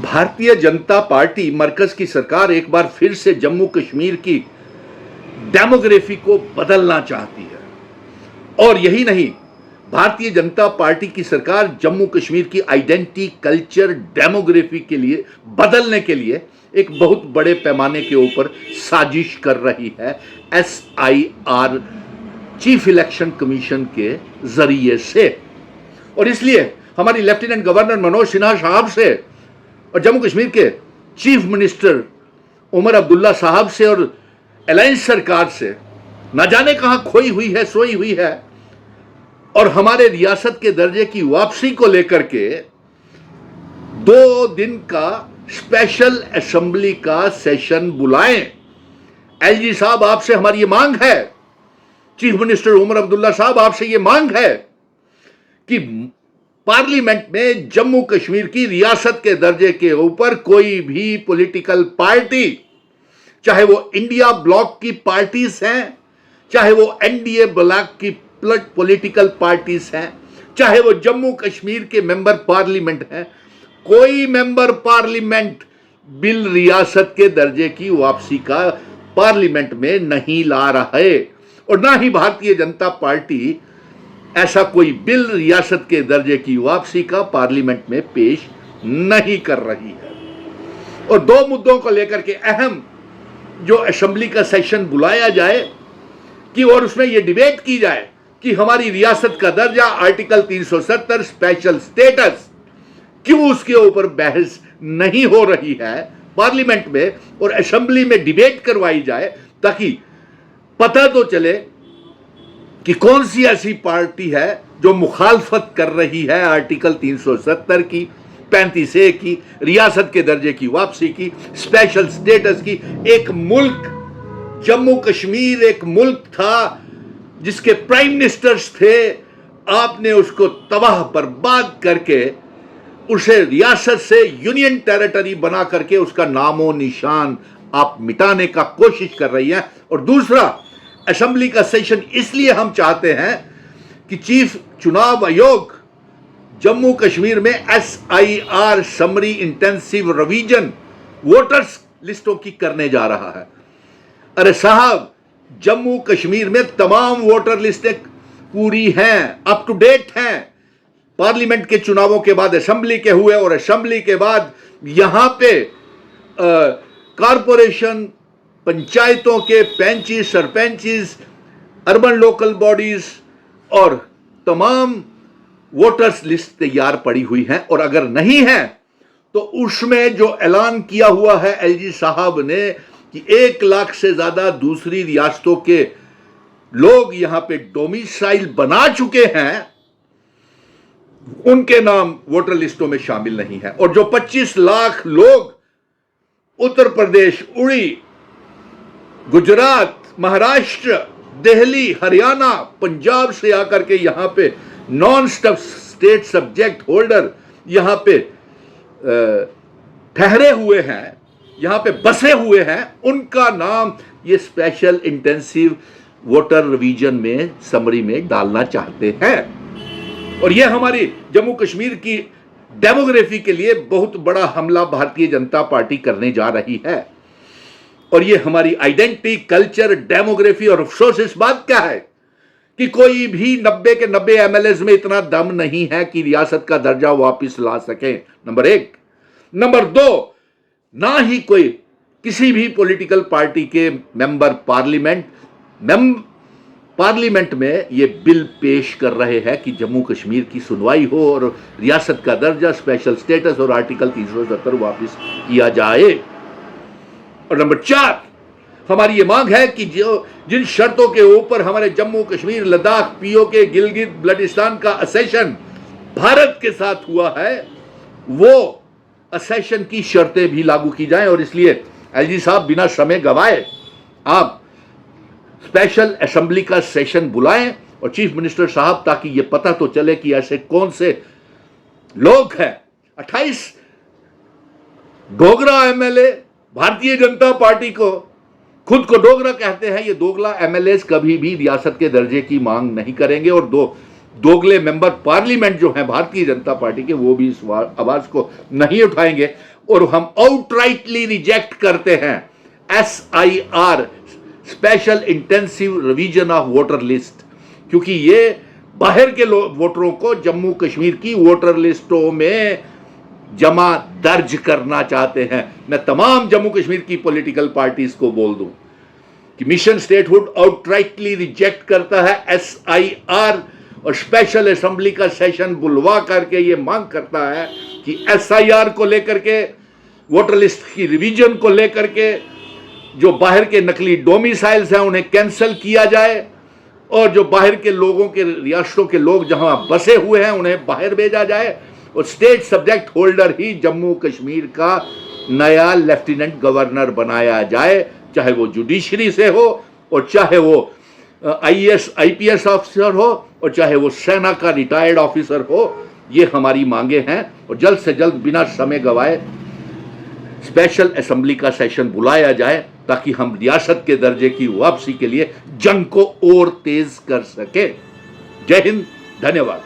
Bharatiya Janata party मरकज की सरकार एक बार फिर से जम्मू कश्मीर की डेमोग्राफी को बदलना चाहती है। और यही नहीं, भारतीय जनता पार्टी की सरकार जम्मू कश्मीर की आइडेंटिटी, कल्चर, डेमोग्राफी के लिए बदलने के लिए एक बहुत बड़े पैमाने के ऊपर साजिश कर रही है SIR चीफ इलेक्शन कमीशन के जरिए से। और इसलिए हमारी लेफ्टिनेंट गवर्नर मनोज सिन्हा साहब से और जम्मू कश्मीर के चीफ मिनिस्टर उमर अब्दुल्ला साहब से और अलायंस सरकार से न जाने कहां खोई हुई है, सोई हुई है, और हमारे रियासत के दर्जे की वापसी को लेकर के 2 दिन का स्पेशल असेंबली का सेशन बुलाएं। LG साहब, आपसे हमारी ये मांग है, चीफ मिनिस्टर उमर अब्दुल्ला साहब, आपसे ये मांग है कि पार्लियामेंट में जम्मू कश्मीर की रियासत के दर्जे के ऊपर कोई भी पॉलिटिकल पार्टी, चाहे वो इंडिया ब्लॉक की पार्टीज हैं, चाहे वो NDA ब्लॉक की पॉलिटिकल पार्टीज हैं, चाहे वो जम्मू कश्मीर के मेंबर पार्लियामेंट हैं, कोई मेंबर पार्लियामेंट बिल रियासत के दर्जे की वापसी का पार्लियामेंट में नहीं ला रहा है। और ना ही भारतीय जनता पार्टी ऐसा कोई बिल रियासत के दर्जे की वापसी का पार्लियामेंट में पेश नहीं कर रही है। और 2 मुद्दों को लेकर के अहम जो असेंबली का सेशन बुलाया जाए कि और उसमें यह डिबेट की जाए कि हमारी रियासत का दर्जा, आर्टिकल 370 स्पेशल स्टेटस, क्यों उसके ऊपर बहस नहीं हो रही है पार्लियामेंट में, और असेंबली में डिबेट करवाई जाए ताकि पता तो चले कि कौन सी ऐसी पार्टी है जो मुखालफत कर रही है आर्टिकल 370 की, 35A की, रियासत के दर्जे की वापसी की, स्पेशल स्टेटस की। एक मुल्क जम्मू कश्मीर एक मुल्क था जिसके प्राइम मिनिस्टर्स थे, आपने उसको तबाह बर्बाद करके उसे रियासत से यूनियन टेरिटरी बना करके उसका नामो निशान आप मिटाने का कोशिश कर रही हैं। और दूसरा, असेंबली का सेशन इसलिए हम चाहते हैं कि चीफ चुनाव आयोग जम्मू कश्मीर में SIR summary intensive revision voters लिस्टों की करने जा रहा है। अरे साहब, जम्मू कश्मीर में तमाम वोटर लिस्टें पूरी हैं, अप टू डेट हैं। पार्लियामेंट के चुनावों के बाद असेंबली के हुए, और असेंबली के बाद यहां पे कारपोरेशन, पंचायतों के पैंचीस, सरपंचीज, अर्बन लोकल बॉडीज और तमाम वोटर्स लिस्ट तैयार पड़ी हुई हैं। और अगर नहीं है तो उसमें जो ऐलान किया हुआ है LG साहब ने कि 1 लाख से ज्यादा दूसरी रियासतों के लोग यहां पे डोमिसाइल बना चुके हैं, उनके नाम वोटर लिस्टों में शामिल नहीं है। और जो 25 लाख लोग उत्तर प्रदेश, उड़ी, गुजरात, महाराष्ट्र, दिल्ली, हरियाणा, पंजाब से आकर के यहां पे नॉन स्टेट सब्जेक्ट होल्डर यहां पे ठहरे हुए हैं, यहां पे बसे हुए हैं, उनका नाम ये स्पेशल इंटेंसिव वोटर रिवीजन में समरी में डालना चाहते हैं। और यह हमारी जम्मू कश्मीर की डेमोग्राफी के लिए बहुत बड़ा हमला भारतीय जनता पार्टी करने जा रही है। और ये हमारी आइडेंटिटी, कल्चर, डेमोग्राफी, और अफसोस इस बात क्या है कि कोई भी 90 के 90 MLAs में इतना दम नहीं है कि रियासत का दर्जा वापस ला सके, नंबर 1। नंबर 2, ना ही कोई किसी भी पॉलिटिकल पार्टी के मेंबर पार्लियामेंट में ये बिल पेश कर रहे हैं कि जम्मू कश्मीर की सुनवाई हो और रियासत का दर्जा, स्पेशल स्टेटस और आर्टिकल 370 वापस किया जाए। और नंबर 4, हमारी ये मांग है कि जिन शर्तों के ऊपर हमारे जम्मू कश्मीर, लद्दाख, POK, गिलगित बल्टिस्तान का असेशन भारत के साथ हुआ है, वो असेशन की शर्तें भी लागू की जाएं। और इसलिए LG साहब, बिना समय गवाए आप स्पेशल असेंबली का सेशन बुलाएं और चीफ मिनिस्टर साहब, ताकि ये पता तो चले कि ऐसे कौन से लोग हैं। 28 डोगरा MLA भारतीय जनता पार्टी को खुद को डोगरा कहते हैं, ये दोगला MLAs कभी भी रियासत के दर्जे की मांग नहीं करेंगे। और दोगले मेंबर पार्लियामेंट जो हैं भारतीय जनता पार्टी के, वो भी इस आवाज को नहीं उठाएंगे। और हम आउटराइटली रिजेक्ट करते हैं SIR, special intensive revision of voter list, क्योंकि ये बाहर के वोटरों को जम्मू कश्मीर की वोटर लिस्टों में जमा दर्ज करना चाहते हैं। मैं तमाम जम्मू कश्मीर की पॉलिटिकल पार्टीज को बोल दूं कि मिशन स्टेटहुड आउटराइटली रिजेक्ट करता है SIR और स्पेशल असेंबली का सेशन बुलवा करके ये मांग करता है कि SIR को लेकर के, वोटर लिस्ट की रिवीजन को लेकर के जो बाहर के नकली डोमिसाइल्स हैं उन्हें कैंसिल किया जाए और जो बाहर के लोगों के रियासतों के लोग जहां बसे हुए हैं उन्हें बाहर भेजा जाए और स्टेट सब्जेक्ट होल्डर ही जम्मू कश्मीर का नया लेफ्टिनेंट गवर्नर बनाया जाए, चाहे वो जुडिशरी से हो और चाहे वो IAS IPS ऑफिसर हो और चाहे वो सेना का रिटायर्ड ऑफिसर हो। ये हमारी मांगे हैं और जल्द से जल्द बिना समय गवाए स्पेशल असेंबली का सेशन बुलाया जाए ताकि हम रियासत के दर्जे की वापसी के लिए जंग को और तेज कर सके। जय हिंद, धन्यवाद।